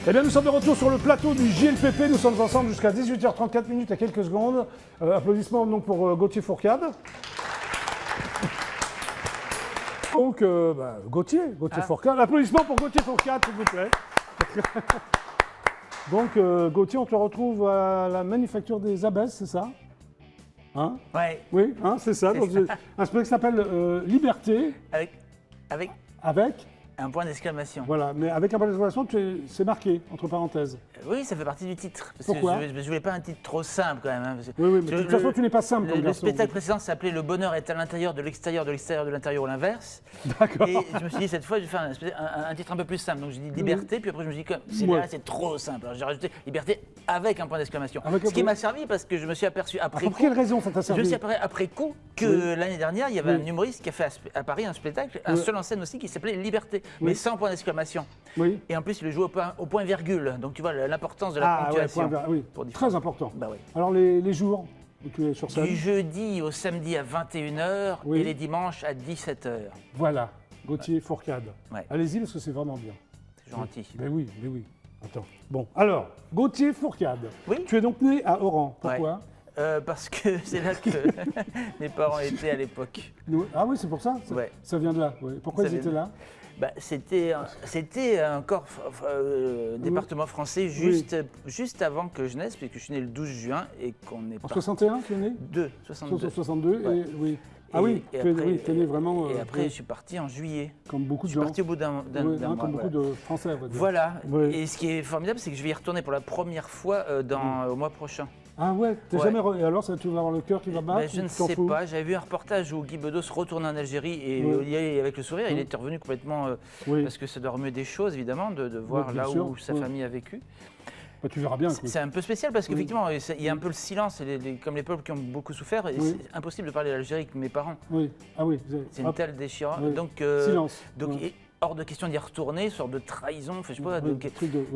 Eh bien, nous sommes de retour sur le plateau du JLPP. Nous sommes ensemble jusqu'à 18h34 minutes à quelques secondes. Applaudissements donc pour Gauthier Fourcade. Donc, Gauthier Fourcade. Applaudissements pour Gauthier Fourcade, s'il vous plaît. Donc, Gauthier, on te retrouve à la Manufacture des Abbesses, c'est ça? Hein? Ouais. Oui, hein, c'est ça. Donc, un spectacle qui s'appelle Liberté. Avec un point d'exclamation. Voilà, mais avec un point d'exclamation, c'est marqué, entre parenthèses. Oui, ça fait partie du titre. Parce Pourquoi que je voulais pas un titre trop simple quand même. Hein, oui, mais de toute façon, tu n'es pas simple comme Le garçon. spectacle précédent s'appelait Le bonheur est à l'intérieur, de l'extérieur, de l'intérieur ou l'inverse. D'accord. Et je me suis dit, cette fois, je vais faire un titre un peu plus simple. Donc j'ai dit liberté, puis après je me suis dit, c'est trop simple. Alors j'ai rajouté liberté avec un point d'exclamation. Ce qui m'a servi parce que je me suis aperçu après coup. Pour quelle raison ça t'a servi? Je me suis aperçu après coup que l'année dernière, il y avait un humoriste qui a fait à Paris un spectacle, un seul en scène aussi, qui s'appelait Liberté, mais sans point d'exclamation. Oui. Et en plus, il le joue au point virgule. Donc tu vois l'importance de la ponctuation. Oui, très important. Bah oui. Alors les jours où tu es sur scène? Du jeudi au samedi à 21h et les dimanches à 17h. Voilà, Gauthier Fourcade. Ouais. Allez-y parce que c'est vraiment bien. C'est gentil. Mais oui. Attends. Bon, alors, Gauthier Fourcade. Oui. Tu es donc né à Oran. Pourquoi? Parce que c'est là que mes parents étaient à l'époque. Ah oui, c'est pour ça? Ouais. Ça vient de là. Oui. Pourquoi ils étaient là? C'était encore département français juste avant que je naisse, puisque je suis né le 12 juin et qu'on est En 61, tu es né? 62. 62, ouais. et oui. Ah oui, tu es né vraiment... Et après, je suis parti en juillet. Comme beaucoup de gens. Je suis parti au bout d'un mois. Comme beaucoup de Français, on va dire. Voilà. Oui. Et ce qui est formidable, c'est que je vais y retourner pour la première fois au mois prochain. Ah ouais, t'es jamais... Et alors, tu vas avoir le cœur qui va battre? Je ne sais pas. J'avais vu un reportage où Guy Bedos retournait en Algérie et il y allait avec le sourire. Il était revenu complètement... Parce que ça doit remuer des choses, évidemment, de voir là où sa famille a vécu. Bah, tu verras bien. C'est un peu spécial parce qu'effectivement, il y a un peu le silence. Comme les peuples qui ont beaucoup souffert, c'est impossible de parler d'Algérie avec mes parents. Oui. Ah oui. C'est une telle déchirure. Oui. Donc, silence. hors de question d'y retourner, sorte de trahison, je sais pas.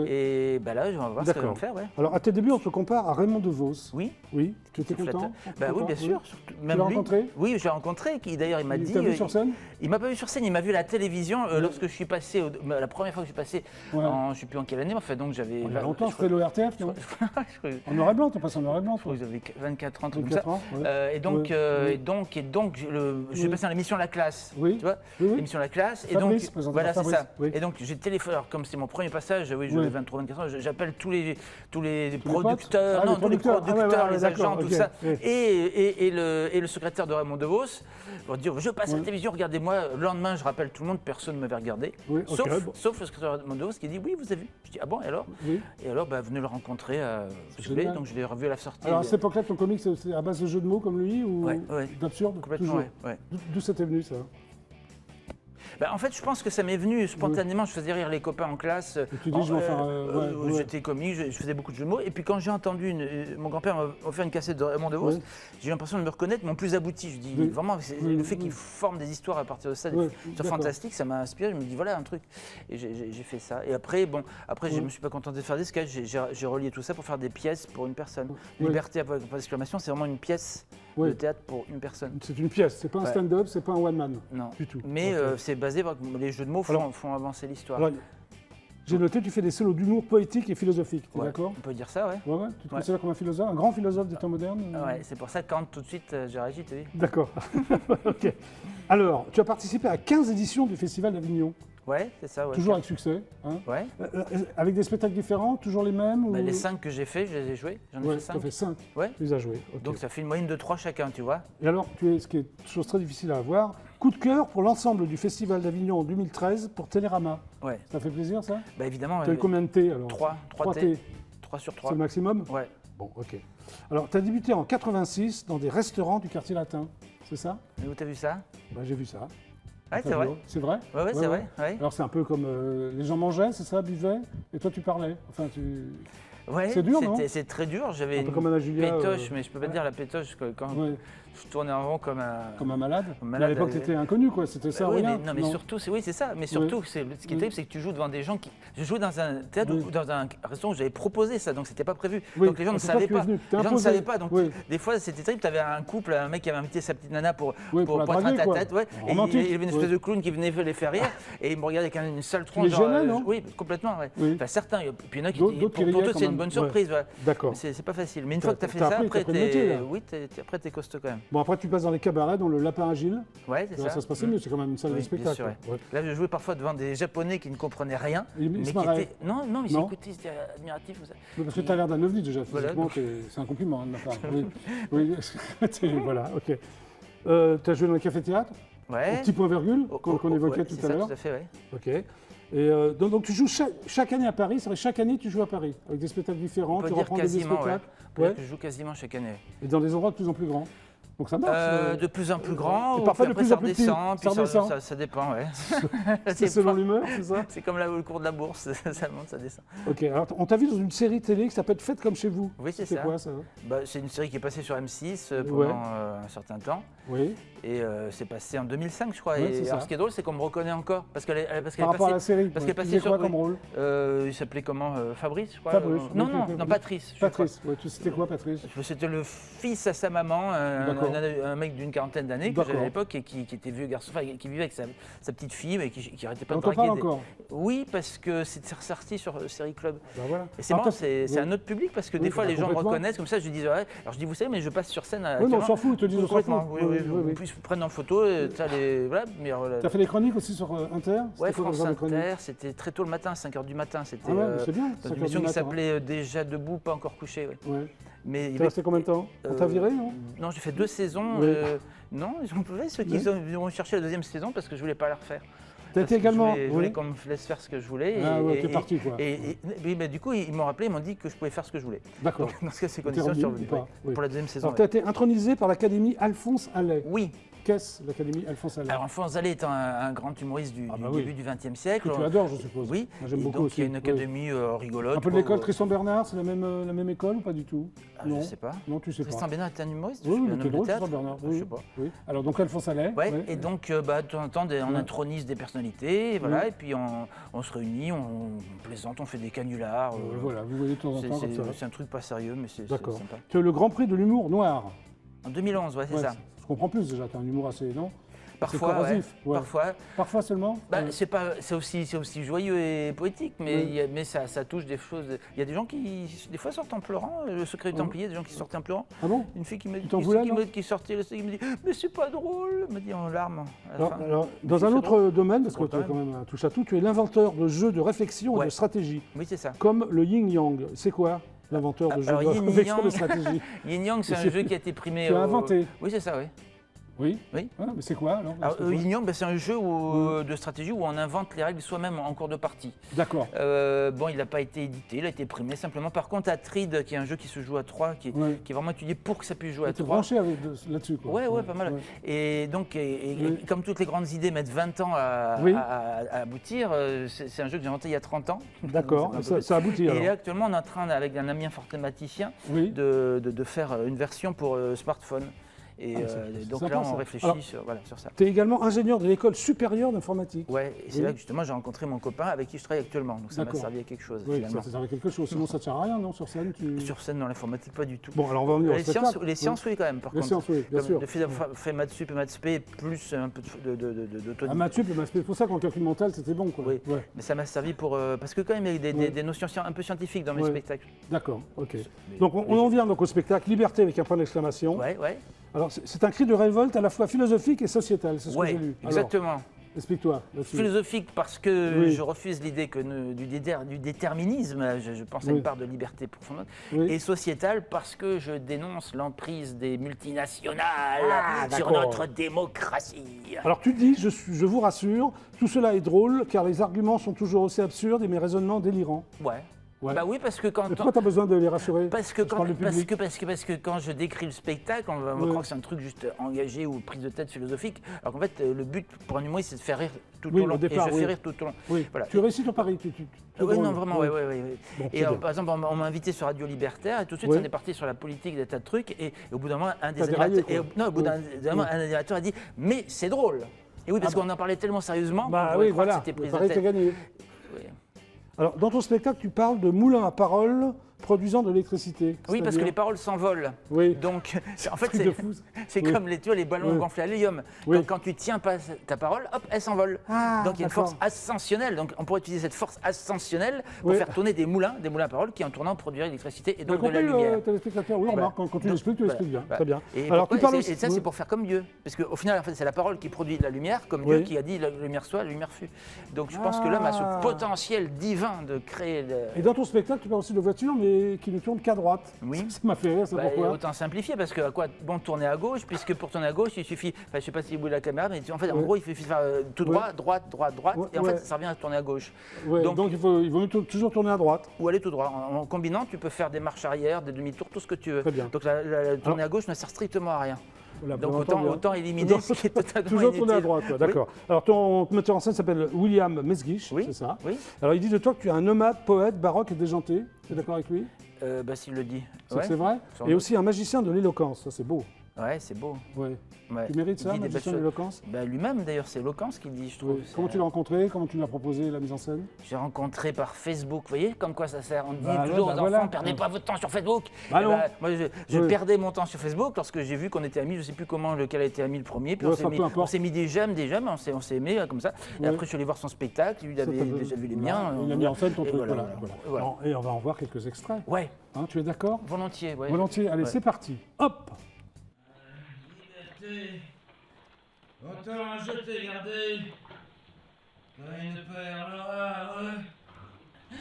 Et là, on va voir ce qu'ils vont faire. Ouais. Alors, à tes débuts, on te compare à Raymond DeVos. Oui. Oui. Tu étais content? Oui, bien sûr. Même tu l'as rencontré? Oui, je l'ai rencontré. D'ailleurs, il m'a dit. Il t'a vu sur scène? Il m'a pas vu sur scène. Il m'a vu à la télévision lorsque je suis passé. La première fois que je suis passé, je ne sais plus en quelle année, mais donc j'avais. Il y a longtemps, je ferais l'ORTF, non? En noir et blanc, tu passes en noir et blanc. Je crois que j'avais 24 ans, comme ça. Et donc, je suis passé dans l'émission La Classe. Oui. Tu vois, l'émission La Classe. Et donc, voilà, c'est ça. Et donc j'ai téléphoné, alors comme c'est mon premier passage, oui, j'avais 23-24 ans, j'appelle tous les producteurs, tous les producteurs, les agents, tout ça, et le secrétaire de Raymond DeVos pour dire je passe à la télévision, regardez-moi. Le lendemain, je rappelle tout le monde, personne ne m'avait regardé, sauf le secrétaire de Raymond DeVos qui dit oui, vous avez vu. Je dis ah bon, et alors? Et alors, venez le rencontrer, donc je l'ai revu à la sortie. Alors à cette époque-là, ton comique, c'est à base de jeux de mots comme lui ou d'absurde? Complètement, oui. D'où c'était venu ça? En fait, je pense que ça m'est venu spontanément. Je faisais rire les copains en classe. Et tu dis, je vais en faire. J'étais comique, je faisais beaucoup de jeux de mots. Et puis quand j'ai entendu, mon grand-père m'a offert une cassette de Raymond DeVos, j'ai eu l'impression de me reconnaître, mon plus abouti. Je dis vraiment, le fait qu'il forme des histoires à partir de ça, des histoires fantastiques, ça m'a inspiré. Je me dis voilà un truc. Et j'ai fait ça. Et après, je me suis pas contenté de faire des sketchs. J'ai relié tout ça pour faire des pièces pour une personne. Liberté avec un point d'exclamation, c'est vraiment une pièce de théâtre pour une personne. C'est une pièce, c'est pas un stand-up, c'est pas un one-man. Non. Du tout. Mais c'est basé, les jeux de mots font avancer l'histoire. J'ai noté, tu fais des solos d'humour poétique et philosophique, tu es d'accord? On peut dire ça, ouais. Tu te considères comme un philosophe, un grand philosophe des temps modernes? Ouais, c'est pour ça que quand tout de suite j'ai réagi, tu as vu? D'accord. Ok. Alors, tu as participé à 15 éditions du Festival d'Avignon. Ouais, c'est ça. Ouais, toujours avec succès. Hein? Ouais. Avec des spectacles différents, toujours les mêmes ou... Les 5 que j'ai fait, je les ai joués. J'en ai fait 5. Tu as fait 5. Ouais. Tu les as joués. Okay. Donc ça fait une moyenne de 3 chacun, tu vois. Et alors, ce qui est une chose très difficile à avoir, coup de cœur pour l'ensemble du Festival d'Avignon en 2013 pour Télérama. Ouais. Ça fait plaisir, ça? Évidemment. Tu as eu combien de T alors? 3 T. 3 sur 3. C'est le maximum? Ouais. Bon, ok. Alors, tu as débuté en 86 dans des restaurants du quartier latin, c'est ça? Et où tu as vu ça? J'ai vu ça. Ouais, c'est vrai. C'est vrai? Ouais, c'est vrai. Ouais. Alors c'est un peu comme les gens mangeaient, c'est ça, buvaient, et toi tu parlais. Enfin, Ouais, c'est dur, non? C'est très dur. J'avais une comme Anna Julia, pétoche, mais je peux pas dire la pétoche quand Je tournais en rond comme un... Comme un malade. Mais à l'époque, tu étais inconnu, quoi. C'était ça, rien. Non, mais surtout, c'est ça. Mais surtout, ce qui est terrible, c'est que tu joues devant des gens qui... Je jouais dans un théâtre ou dans un restaurant où j'avais proposé ça, donc c'était pas prévu. Donc les gens ne savaient pas. Les gens ne savaient pas. Donc des fois, c'était terrible. Tu avais un couple, un mec qui avait invité sa petite nana pour être un tête-à-tête. Et il y avait une espèce de clown qui venait les faire rire. Et il me regardait avec une sale tronche. Oui, complètement. Enfin, certains. Puis il y en a qui... Pour toi, c'est une bonne surprise. D'accord. C'est pas facile. Mais une fois que tu as fait ça, après, t'es costaud quand même. Bon, après, tu passes dans les cabarets, dans le Lapin Agile. Ouais, c'est ça. Ça se passait mieux, c'est quand même une salle de spectacle. Là, je jouais parfois devant des Japonais qui ne comprenaient rien. Ils se marraient. Non, ils écoutaient, ils étaient admiratifs. Parce que tu as l'air d'un ovni déjà, physiquement, c'est un compliment de ma part. Oui, voilà, ok. Tu as joué dans les cafés-théâtres? Ouais. Au petit point virgule, qu'on évoquait tout à l'heure. Tout à fait, oui. Ok. Et donc tu joues chaque année à Paris, c'est vrai, chaque année tu joues à Paris, avec des spectacles différents, tu reprends des spectacles. On peut dire que je joue quasiment chaque année. Et dans des endroits de plus en plus grands. Donc ça marche. De plus en plus grand, et parfois de plus en plus petit. Ça dépend, ouais. C'est selon l'humeur, c'est ça? C'est comme le cours de la bourse, ça monte, ça descend. Ok, alors on t'a vu dans une série télé qui s'appelle Faites comme chez vous. Oui, c'est ça. C'est quoi ça? C'est une série qui est passée sur M6 pendant un certain temps. Oui. Et c'est passé en 2005, je crois. Ouais, et alors, ce qui est drôle, c'est qu'on me reconnaît encore. Parce qu'elle est par rapport à la série. Parce qu'elle est passée sur. Quoi comme rôle? Il s'appelait comment? Fabrice, je crois. Fabrice. Non, Patrice. Patrice, c'était quoi, Patrice? C'était le fils à sa maman, un mec d'une quarantaine d'années que j'avais à l'époque et qui était vieux garçon, qui vivait avec sa petite fille, mais qui arrêtait pas de draguer. Encore. Oui, parce que c'est ressorti sur Série Club. Ben voilà. Et c'est marrant, c'est un autre public parce que des fois les gens me reconnaissent comme ça. Je dis ouais. Alors je dis vous savez, mais je passe sur scène. Oui, on s'en fout, ils te disent on s'en fout. Oui. Ils se prennent en photo. T'as fait des chroniques aussi sur Inter? Ouais, France Inter, c'était très tôt le matin, 5h du matin. C'était une émission qui s'appelait Déjà debout, pas encore couché. Mais t'as resté combien de temps? On t'a viré, non? Non, j'ai fait 2 saisons. Non, ils ont fait ceux qui ont cherché la 2e saison parce que je voulais pas la refaire. T'as été également. Je voulais qu'on me laisse faire ce que je voulais. T'es parti quoi. Mais du coup, ils m'ont rappelé, ils m'ont dit que je pouvais faire ce que je voulais. D'accord. Dans ce cas, ces conditions sont revenues pour la 2e saison. Alors, t'as été intronisé par l'Académie Alphonse Allais. Oui. Qu'est-ce l'Académie Alphonse Allais? Alors Alphonse Allais est un grand humoriste du début du XXe siècle. Que tu adores, je suppose. Oui. J'aime beaucoup aussi. Il y a une académie rigolote. Un peu de l'école Tristan Bernard, c'est la même école ou pas du tout? Non. Je ne sais pas. Non, tu sais pas. Tristan Bernard est un humoriste? Oui, il était drôle, Tristan Bernard. Je ne sais pas. Oui. Alors donc Alphonse Allais. Et donc de temps en temps, on intronise des personnalités, et voilà, et puis on se réunit, on plaisante, on fait des canulars. Voilà, vous voyez de temps en temps comme ça. C'est un truc pas sérieux, mais c'est sympa. Tu as le Grand Prix de l'humour noir. En 2011, c'est ça. Je comprends plus déjà, tu as un humour assez, non? Parfois, Parfois seulement. C'est aussi joyeux et poétique, mais ça touche des choses. Il y a des gens qui, des fois, sortent en pleurant. Le Secret du Templier, des gens qui sortent en pleurant. Ah bon? Une fille qui me sortait, qui me dit mais c'est pas drôle, elle me dit en larmes. Alors, dans un autre domaine, parce que tu as quand même un touche à tout, tu es l'inventeur de jeux de réflexion et de stratégie. Oui, c'est ça. Comme le Yin Yang. C'est quoi l'inventeur de jeux de réflexion et de stratégie? Yin Yang, c'est un jeu qui a été primé. Tu as inventé. Oui, c'est ça, oui. Oui. Mais c'est quoi alors? Yin Yang, c'est un jeu de stratégie où on invente les règles soi-même en cours de partie. D'accord. Il n'a pas été édité, il a été primé simplement. Par contre, Atride, qui est un jeu qui se joue à 3, qui est vraiment étudié pour que ça puisse jouer à 3. Tu es branché là-dessus, quoi. Oui, pas mal. Et donc, comme toutes les grandes idées mettent 20 ans à aboutir, c'est un jeu que j'ai inventé il y a 30 ans. D'accord, ça aboutit alors. Et actuellement, on est en train, avec un ami informaticien, de faire une version pour smartphone. Et donc sympa, là, on réfléchit sur ça. Tu es également ingénieur de l'école supérieure d'informatique. Oui, et c'est là que justement j'ai rencontré mon copain avec qui je travaille actuellement. Donc ça m'a servi à quelque chose. Oui, ça t'a servi à quelque chose. Sinon, ça ne sert à rien, non, sur scène Sur scène, dans l'informatique, pas du tout. Bon, alors on va venir au spectacle. Les sciences, oui, quand même, par contre. Les sciences, oui, bien sûr. Le fait d'avoir fait maths sup et maths spé, plus un peu d'autonomie. Maths sup et maths spé, c'est pour ça qu'en calcul mental, c'était bon, quoi. Oui, mais ça m'a servi pour... parce que quand même, il y a des notions un peu scientifiques dans mes spectacles. D'accord, ok. Donc on en vient donc au spectacle Liberté avec un point d'exclamation. Oui. Alors, c'est un cri de révolte à la fois philosophique et sociétal, c'est ce que j'ai lu. Exactement. Explique-toi là-dessus. Philosophique parce que je refuse l'idée du déterminisme, je pense à une part de liberté profonde, et sociétal parce que je dénonce l'emprise des multinationales sur notre démocratie. Alors tu dis, je vous rassure, tout cela est drôle car les arguments sont toujours aussi absurdes et mes raisonnements délirants. Ouais. Ouais. Bah oui, parce que quand. Mais pourquoi tu as besoin de les rassurer? Parce que quand je décris le spectacle, on va croire que c'est un truc juste engagé ou prise de tête philosophique. Alors qu'en fait, le but pour un humoriste, c'est de faire rire tout au long. Départ, et je fais rire tout au long. Oui. Voilà. Tu réussis ton pari. Oui, non, vraiment, oui. Bon, et par exemple, on m'a invité sur Radio Libertaire et tout de suite, on est parti sur la politique, des tas de trucs. Et au bout d'un moment, un animateur a dit « Mais c'est drôle !» Et oui, parce qu'on en parlait tellement sérieusement qu'on croit que c'était prise de tête. Gagné. Oui. Alors, dans ton spectacle, tu parles de moulins à paroles produisant de l'électricité. Oui, parce que les paroles s'envolent. Oui. Donc, en fait, c'est comme les ballons gonflés à l'hélium. Quand tu tiens pas ta parole, hop, elle s'envole. Donc, il y a une force ascensionnelle. Donc, on pourrait utiliser cette force ascensionnelle pour faire tourner des moulins à paroles qui, en tournant, produiraient l'électricité et donc de la lumière. Téléspectateur, oui, remarque, quand tu l'expliques, tu l'expliques bien. Très bien. Et ça, c'est pour faire comme Dieu. Parce qu'au final, en fait, c'est la parole qui produit de la lumière, comme Dieu qui a dit la lumière soit, la lumière fut. Donc, je pense que l'homme a ce potentiel divin de créer. Et dans ton spectacle, tu parles aussi de voitures, mais qui ne tourne qu'à droite. Oui. Ça m'a fait rire, c'est pourquoi. Autant simplifier, parce que tourner à gauche, puisque pour tourner à gauche, il suffit, je ne sais pas si vous voyez la caméra, mais en fait, en gros, il suffit de faire tout droit, droite, et en fait, ça revient à tourner à gauche. Donc il vaut mieux toujours tourner à droite. Ou aller tout droit. En combinant, tu peux faire des marches arrière, des demi-tours, tout ce que tu veux. Très bien. Donc tourner à gauche ne sert strictement à rien. Voilà, donc autant éliminer ce qui est totalement toujours tourner à droite, d'accord. Oui. Alors ton metteur en scène s'appelle William Mesguich, c'est ça? Oui. Alors il dit de toi que tu es un nomade, poète, baroque et déjanté. Tu es d'accord avec lui? S'il le dit. C'est vrai? Et aussi un magicien de l'éloquence, ça c'est beau. Ouais, c'est beau. Ouais. Tu mérites ça, magicien de l'éloquence? Lui-même d'ailleurs, c'est éloquence qu'il dit, je trouve. Comment tu l'as rencontré? Comment tu l'as proposé la mise en scène? J'ai rencontré par Facebook, vous voyez comme quoi ça sert. On dit toujours aux enfants, perdez pas votre temps sur Facebook. Moi je perdais mon temps sur Facebook lorsque j'ai vu qu'on était amis, je ne sais plus lequel a été ami le premier, puis on s'est mis des j'aime, on s'est aimé comme ça. Et après je suis allé voir son spectacle, lui il avait déjà vu les miens. Il a mis en scène ton truc, voilà. Et on va en voir quelques extraits. Ouais. Tu es d'accord? Volontiers, ouais. Volontiers, allez c'est parti. Hop! Autant je t'ai gardé comme une perle rare.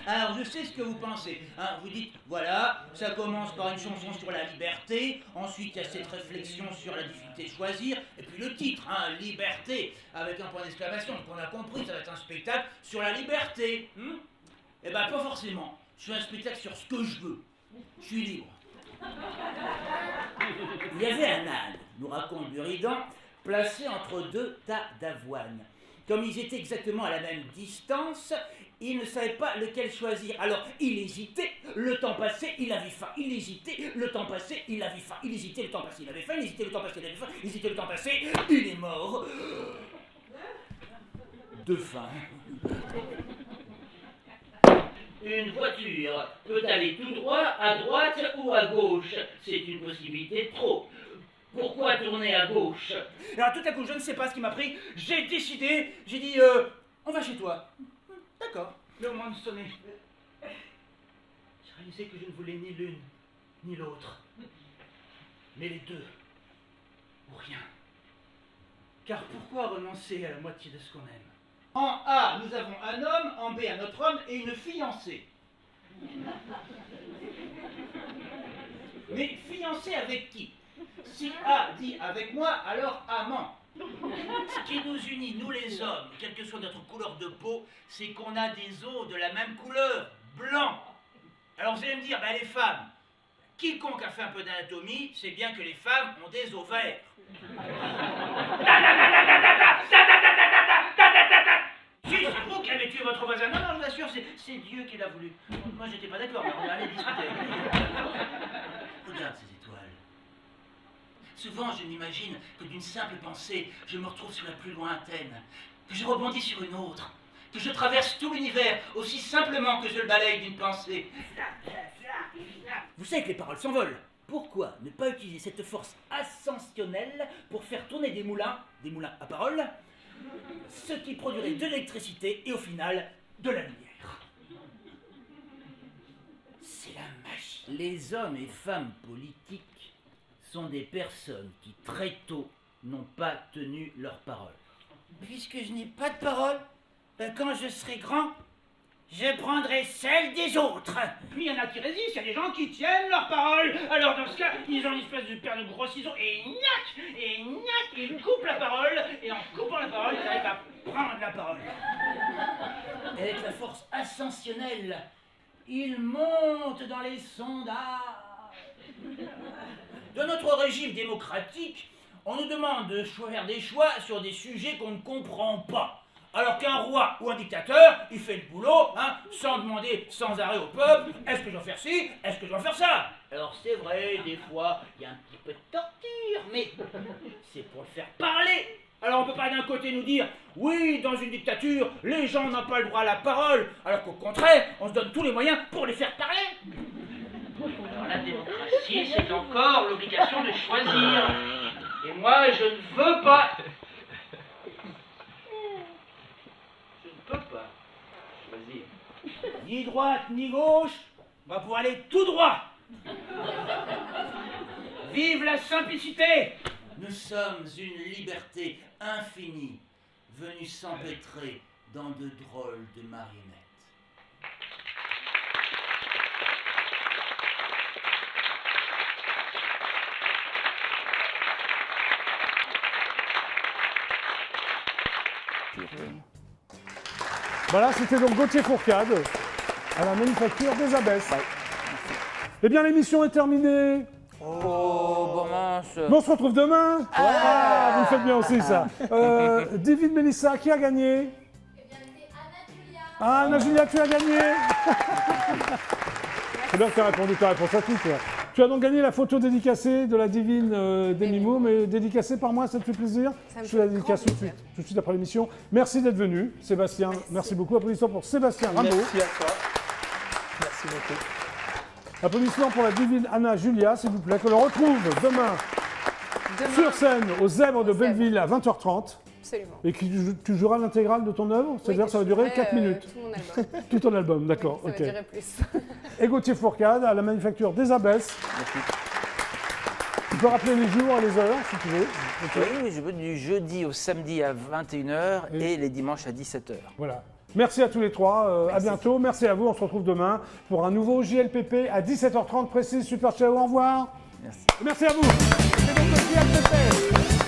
Alors, je sais ce que vous pensez. Vous dites, voilà, ça commence par une chanson sur la liberté, ensuite il y a cette réflexion sur la difficulté de choisir, et puis le titre, liberté, avec un point d'exclamation. Donc on a compris, ça va être un spectacle sur la liberté. Eh ben, pas forcément. Je fais un spectacle sur ce que je veux. Je suis libre. Il y avait un âne, nous raconte Buridan, placé entre deux tas d'avoine. Comme ils étaient exactement à la même distance, il ne savait pas lequel choisir. Alors, il hésitait, le temps passait, il avait faim. Il hésitait, le temps passait, il avait faim. Il hésitait, le temps passait, il avait faim. Il hésitait, le temps passait, il avait faim. Il hésitait, le temps passait, il est mort. De faim. Une voiture peut aller tout droit, à droite ou à gauche. C'est une possibilité de trop. Pourquoi tourner à gauche? Alors tout à coup, je ne sais pas ce qui m'a pris. J'ai décidé, j'ai dit, on va chez toi. D'accord, le moment de sonner. J'ai réalisé que je ne voulais ni l'une, ni l'autre. Mais les deux. Ou rien. Car pourquoi renoncer à la moitié de ce qu'on aime? En A, nous avons un homme, en B, un autre homme et une fiancée. Mais fiancée avec qui? Si A dit avec moi, alors amant. Ce qui nous unit, nous les hommes, quelle que soit notre couleur de peau, c'est qu'on a des os de la même couleur, blanc. Alors vous allez me dire, les femmes, quiconque a fait un peu d'anatomie, sait bien que les femmes ont des os verts. Si, c'est vous qui avez tué votre voisin. Non, je vous assure, c'est Dieu qui l'a voulu. Moi, j'étais pas d'accord, mais on est allé discuter avec lui. Regarde ces étoiles. Souvent, je m'imagine que d'une simple pensée, je me retrouve sur la plus lointaine, que je rebondis sur une autre, que je traverse tout l'univers aussi simplement que je le balaye d'une pensée. Vous savez que les paroles s'envolent. Pourquoi ne pas utiliser cette force ascensionnelle pour faire tourner des moulins à paroles, ce qui produirait de l'électricité et au final, de la lumière. C'est la magie. Les hommes et femmes politiques sont des personnes qui très tôt n'ont pas tenu leur parole. Puisque je n'ai pas de parole, quand je serai grand, je prendrai celle des autres. Puis il y en a qui résistent, il y a des gens qui tiennent leur parole. Alors dans ce cas, ils ont une espèce de paire de gros ciseaux et ils coupent la parole. Et en coupant la parole, ils arrivent à prendre la parole. Avec la force ascensionnelle il monte dans les sondages. De notre régime démocratique, on nous demande de faire des choix sur des sujets qu'on ne comprend pas. Alors qu'un roi ou un dictateur, il fait le boulot, hein, sans demander sans arrêt au peuple, est-ce que je dois faire ci, est-ce que je dois faire ça? Alors c'est vrai, des fois, il y a un petit peu de torture, mais c'est pour le faire parler. Alors on ne peut pas d'un côté nous dire, oui, dans une dictature, les gens n'ont pas le droit à la parole, alors qu'au contraire, on se donne tous les moyens pour les faire parler. Alors la démocratie, c'est encore l'obligation de choisir. Et moi, je ne veux pas. Je ne peux pas choisir. Ni droite, ni gauche, on va pouvoir aller tout droit. Vive la simplicité! Nous sommes une liberté infinie, venue s'empêtrer dans de drôles de marionnettes. Voilà, c'était donc Gauthier Fourcade à la Manufacture des Abbesses. Ouais. Eh bien, l'émission est terminée. Oh, bon mince. Mais on se retrouve demain. Vous me faites bien aussi ça. David, Mélissa, qui a gagné? Eh bien, c'est Anna-Julia. Ah, Anna-Julia, tu as gagné. C'est bien que tu as répondu ta réponse à tout, toi. Tu as donc gagné la photo dédicacée de la divine Demi Moore, mais dédicacée par moi, ça te fait plaisir? Je fais la dédicace tout de suite après l'émission. Merci d'être venu, Sébastien. Merci beaucoup. Applaudissements pour Sébastien Rimbaud. Merci à toi. Merci beaucoup. Applaudissements pour la divine Anna Julia, s'il vous plaît, que l'on retrouve demain sur scène aux Zèbres de Belleville à 20h30. Absolument. Et tu joueras l'intégrale de ton œuvre? C'est-à-dire que ça va durer 4 minutes. Tout mon album. Tout ton album, d'accord. Ça va durer plus. Et Gauthier Fourcade à la Manufacture des Abbesses. Merci. Tu peux rappeler les jours et les heures, si tu veux. Okay. Oui, je veux du jeudi au samedi à 21h et les dimanches à 17h. Voilà. Merci à tous les trois. À bientôt. Merci à vous. On se retrouve demain pour un nouveau JLPP à 17h30 précis. Super ciao. Au revoir. Merci. Merci à vous. C'est donc le JLPP.